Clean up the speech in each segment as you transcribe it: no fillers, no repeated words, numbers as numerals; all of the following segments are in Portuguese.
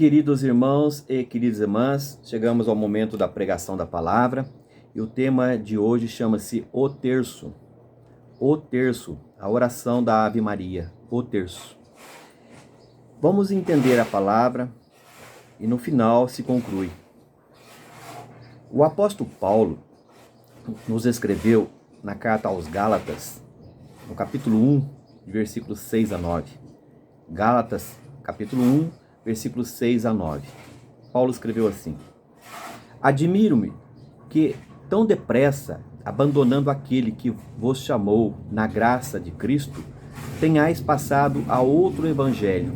Queridos irmãos e queridas irmãs, chegamos ao momento da pregação da palavra e o tema de hoje chama-se O Terço. O Terço, a oração da Ave Maria, o Terço. Vamos entender a palavra e no final se conclui. O apóstolo Paulo nos escreveu na carta aos Gálatas, no capítulo 1, versículos 6 a 9. Gálatas, capítulo 1, versículos 6 a 9. Paulo escreveu assim: Admiro-me que, tão depressa, abandonando aquele que vos chamou na graça de Cristo, tenhais passado a outro evangelho.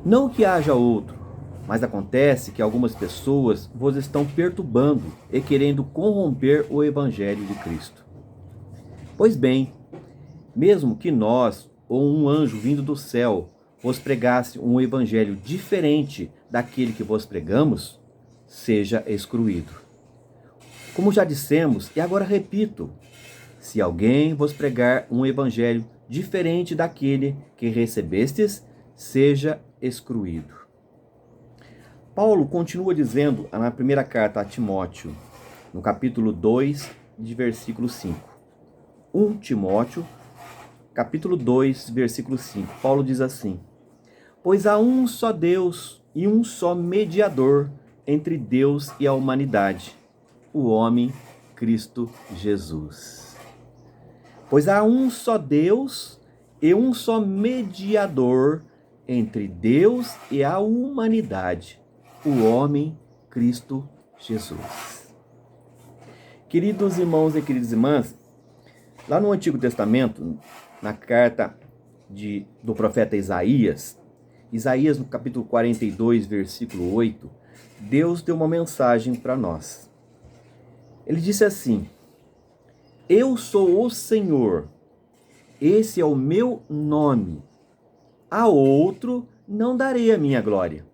Não que haja outro, mas acontece que algumas pessoas vos estão perturbando e querendo corromper o evangelho de Cristo. Pois bem, mesmo que nós, ou um anjo vindo do céu, vos pregasse um evangelho diferente daquele que vos pregamos, seja excluído. Como já dissemos, e agora repito, se alguém vos pregar um evangelho diferente daquele que recebestes, seja excluído. Paulo continua dizendo na primeira carta a Timóteo, no capítulo 2, de versículo 5. 1 Timóteo, capítulo 2, versículo 5. Paulo diz assim: Pois há um só Deus e um só mediador entre Deus e a humanidade, o homem Cristo Jesus. Pois há um só Deus e um só mediador entre Deus e a humanidade, o homem Cristo Jesus. Queridos irmãos e queridas irmãs, lá no Antigo Testamento, na carta do profeta Isaías, no capítulo 42, versículo 8, Deus deu uma mensagem para nós. Ele disse assim: Eu sou o Senhor, esse é o meu nome. A outro não darei a minha glória,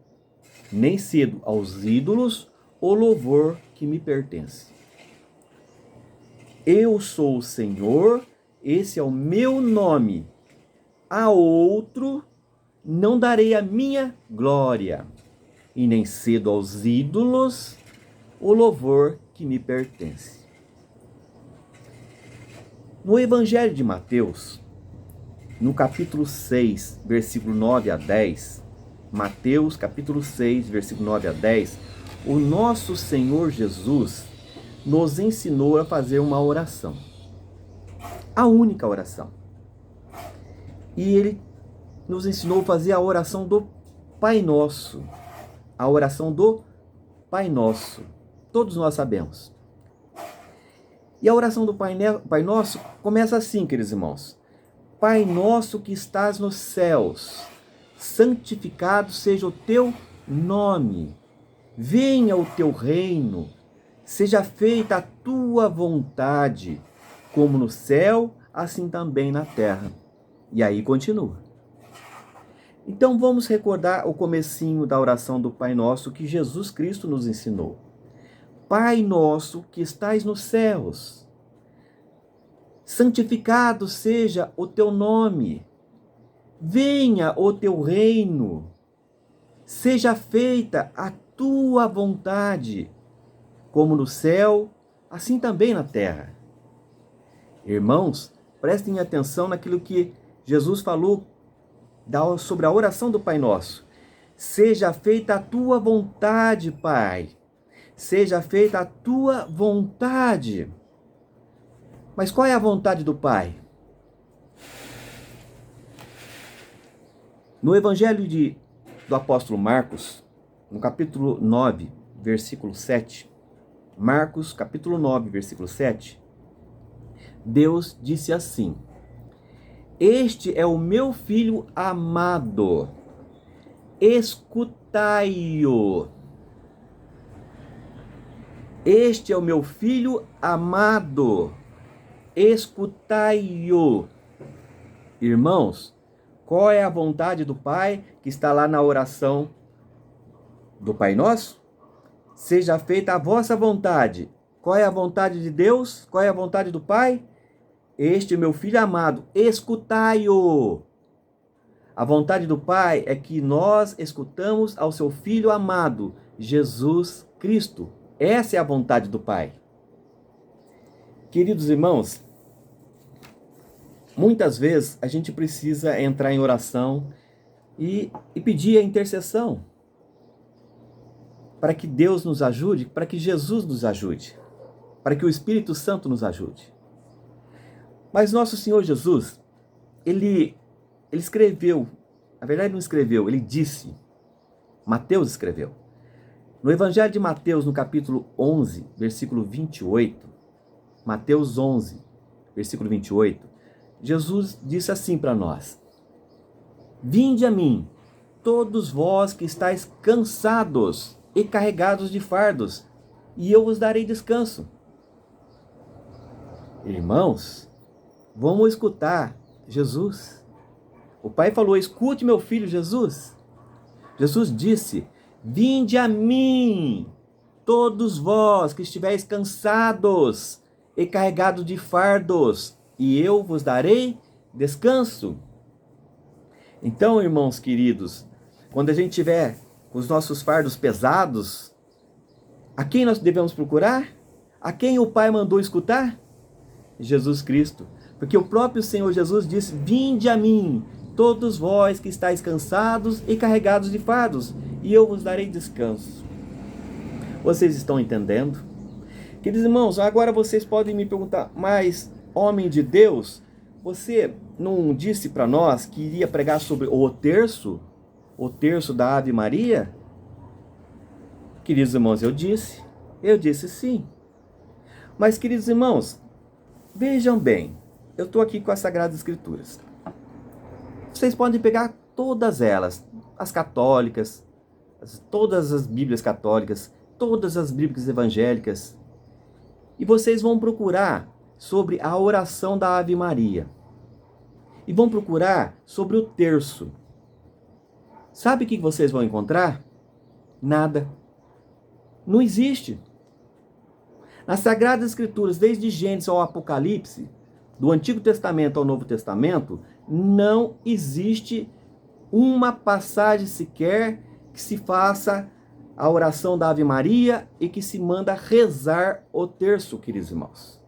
nem cedo aos ídolos o louvor que me pertence. Eu sou o Senhor, esse é o meu nome. A outro não darei a minha glória, e nem cedo aos ídolos o louvor que me pertence. No Evangelho de Mateus, no capítulo 6, versículo 9 a 10, Mateus, capítulo 6, versículo 9 a 10, o nosso Senhor Jesus nos ensinou a fazer uma oração. A única oração. E ele nos ensinou a fazer a oração do Pai Nosso. A oração do Pai Nosso. Todos nós sabemos. E a oração do Pai Nosso começa assim, queridos irmãos. Pai Nosso que estás nos céus, santificado seja o teu nome. Venha o teu reino. Seja feita a tua vontade, como no céu, assim também na terra. E aí continua. Então vamos recordar o comecinho da oração do Pai Nosso que Jesus Cristo nos ensinou. Pai Nosso que estais nos céus, santificado seja o teu nome. Venha o teu reino. Seja feita a tua vontade, como no céu, assim também na terra. Irmãos, prestem atenção naquilo que Jesus falou sobre a oração do Pai Nosso. Seja feita a tua vontade, Pai. Seja feita a tua vontade. Mas qual é a vontade do Pai? No Evangelho do apóstolo Marcos, no capítulo 9, versículo 7, Marcos, capítulo 9, versículo 7, Deus disse assim: Este é o meu filho amado, escutai-o. Este é o meu filho amado, escutai-o. Irmãos, qual é a vontade do Pai que está lá na oração do Pai Nosso? Seja feita a vossa vontade. Qual é a vontade de Deus? Qual é a vontade do Pai? Este é meu filho amado, escutai-o. A vontade do Pai é que nós escutamos ao seu Filho amado, Jesus Cristo. Essa é a vontade do Pai. Queridos irmãos, muitas vezes a gente precisa entrar em oração e pedir a intercessão para que Deus nos ajude, para que Jesus nos ajude, para que o Espírito Santo nos ajude. Mas nosso Senhor Jesus, ele escreveu, na verdade não escreveu, ele disse, Mateus escreveu. No Evangelho de Mateus, no capítulo 11, versículo 28, Mateus 11, versículo 28, Jesus disse assim para nós: Vinde a mim, todos vós que estáis cansados e carregados de fardos, e eu vos darei descanso. Irmãos, vamos escutar Jesus. O Pai falou: escute meu filho Jesus. Jesus disse: vinde a mim, todos vós que estiveis cansados e carregados de fardos, e eu vos darei descanso. Então, irmãos queridos, quando a gente tiver os nossos fardos pesados, a quem nós devemos procurar? A quem o Pai mandou escutar? Jesus Cristo. Porque o próprio Senhor Jesus disse: vinde a mim, todos vós que estáis cansados e carregados de fardos, e eu vos darei descanso. Vocês estão entendendo? Queridos irmãos, agora vocês podem me perguntar: mas, homem de Deus, você não disse para nós que iria pregar sobre o terço da Ave Maria? Queridos irmãos, eu disse sim. Mas, queridos irmãos, vejam bem, eu estou aqui com as Sagradas Escrituras. Vocês podem pegar todas elas, as católicas, todas as Bíblias católicas, todas as Bíblias evangélicas, e vocês vão procurar sobre a oração da Ave Maria. E vão procurar sobre o terço. Sabe o que vocês vão encontrar? Nada. Não existe. Nas Sagradas Escrituras, desde Gênesis ao Apocalipse, do Antigo Testamento ao Novo Testamento, não existe uma passagem sequer que se faça a oração da Ave Maria e que se manda rezar o terço, queridos irmãos.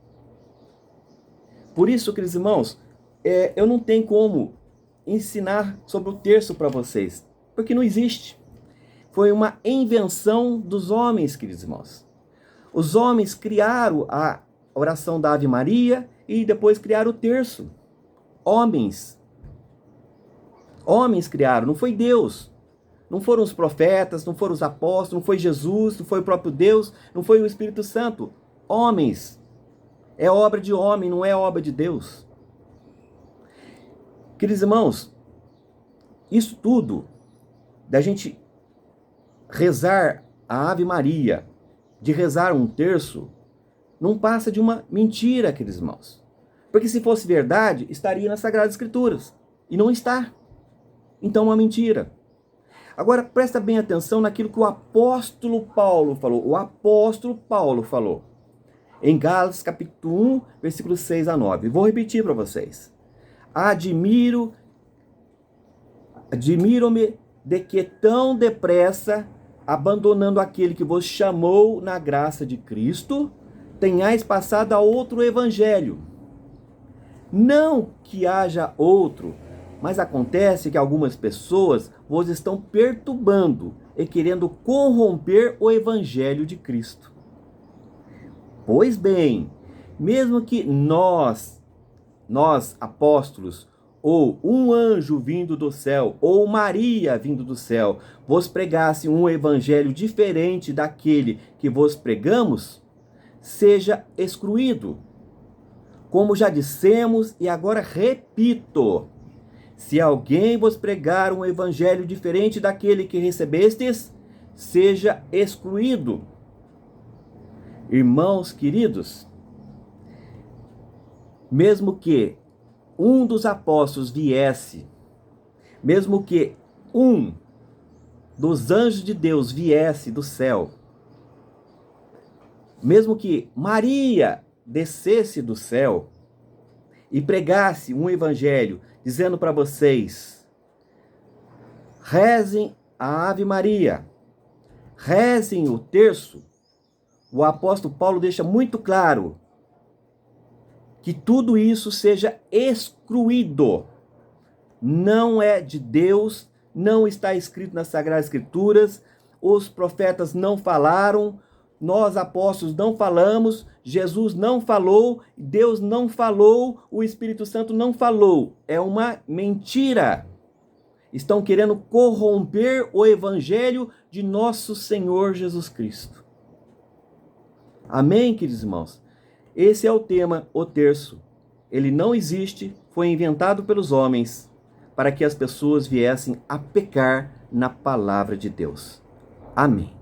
Por isso, queridos irmãos, eu não tenho como ensinar sobre o terço para vocês, porque não existe. Foi uma invenção dos homens, queridos irmãos. Os homens criaram a oração da Ave Maria e depois criaram o terço. Homens criaram, não foi Deus. Não foram os profetas, não foram os apóstolos, não foi Jesus, não foi o próprio Deus, não foi o Espírito Santo. Homens. É obra de homem, não é obra de Deus. Queridos irmãos, isso tudo, da gente rezar a Ave Maria, de rezar um terço, não passa de uma mentira, queridos irmãos. Porque se fosse verdade, estaria nas Sagradas Escrituras. E não está. Então é uma mentira. Agora, presta bem atenção naquilo que o apóstolo Paulo falou. O apóstolo Paulo falou. Em Gálatas capítulo 1, versículos 6 a 9. Vou repetir para vocês. Admiro-me de que tão depressa, abandonando aquele que vos chamou na graça de Cristo, tenhais passado a outro evangelho. Não que haja outro, mas acontece que algumas pessoas vos estão perturbando e querendo corromper o evangelho de Cristo. Pois bem, mesmo que nós apóstolos, ou um anjo vindo do céu, ou Maria vindo do céu, vos pregasse um evangelho diferente daquele que vos pregamos, seja excluído. Como já dissemos e agora repito, se alguém vos pregar um evangelho diferente daquele que recebestes, seja excluído. Irmãos queridos, mesmo que um dos apóstolos viesse, mesmo que um dos anjos de Deus viesse do céu, mesmo que Maria descesse do céu e pregasse um evangelho dizendo para vocês: rezem a Ave Maria, rezem o terço. O apóstolo Paulo deixa muito claro que tudo isso seja excluído. Não é de Deus, não está escrito nas Sagradas Escrituras, os profetas não falaram, nós apóstolos não falamos, Jesus não falou, Deus não falou, o Espírito Santo não falou. É uma mentira. Estão querendo corromper o evangelho de nosso Senhor Jesus Cristo. Amém, queridos irmãos? Esse é o tema, o terço. Ele não existe, foi inventado pelos homens para que as pessoas viessem a pecar na palavra de Deus. Amém.